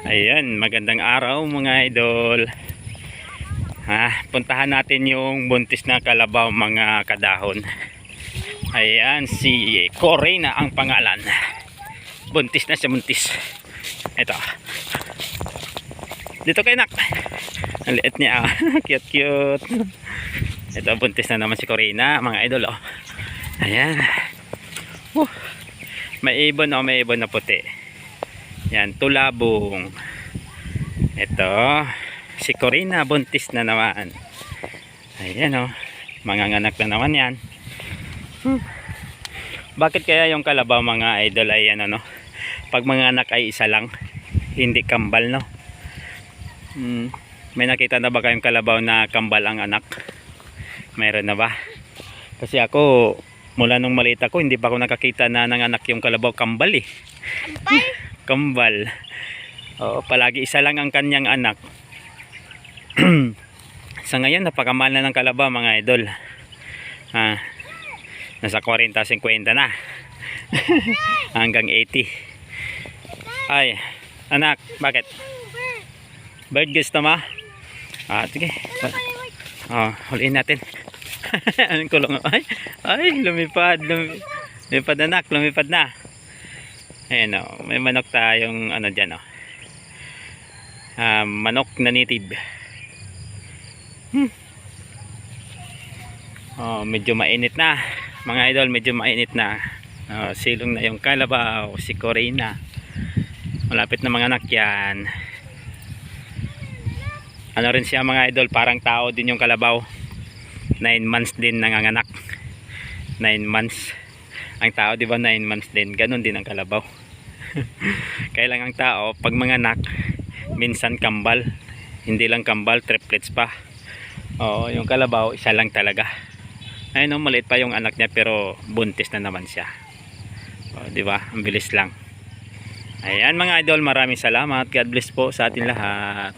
Ayan, magandang araw mga idol. Puntahan natin yung buntis na kalabaw mga kadahon. Ayan, si Corina ang pangalan. Buntis na siya, buntis. Ito. Dito kay nak. Ang liit niya. Cute cute. Ito, buntis na naman si Corina mga idol. Ayan. May ibon may ibon na puti. Yan, tulabong. Ito, si Corina buntis na naman. Ayan manganganak na naman yan. Bakit kaya yung kalabaw mga idol ay pag manganak ay isa lang, hindi kambal May nakita na ba kayong kalabaw na kambal ang anak? Mayroon na ba? Kasi ako, mula nung maliit ako, hindi pa ako nakakita na nanganak yung kalabaw kambal Kambal. Palagi isa lang ang kanyang anak. Sa ngayon napakamahal na ng kalabaw mga idol. Nasa 40-50 na. Hanggang 80. Ay, anak, bakit? Bird gusto mo? Sige. Huliin natin. Anong kulong? Ay, lumipad anak, lumipad na. Ayan may manok tayong dyan manok na native. Medyo mainit na mga idol, medyo mainit na. Silong na yung kalabaw, si Corina. Malapit na mga anak yan. Rin siya mga idol, parang tao din yung kalabaw. 9 months din nanganganak. 9 months. Ang tao di ba 9 months din, ganun din ang kalabaw. Kaya lang ang tao pag manganak minsan kambal, hindi lang kambal, triplets pa. Yung kalabaw isa lang talaga. Ayun maliit pa yung anak niya pero buntis na naman siya. Di ba? Ang bilis lang. Ayan mga idol, maraming salamat. God bless po sa atin lahat.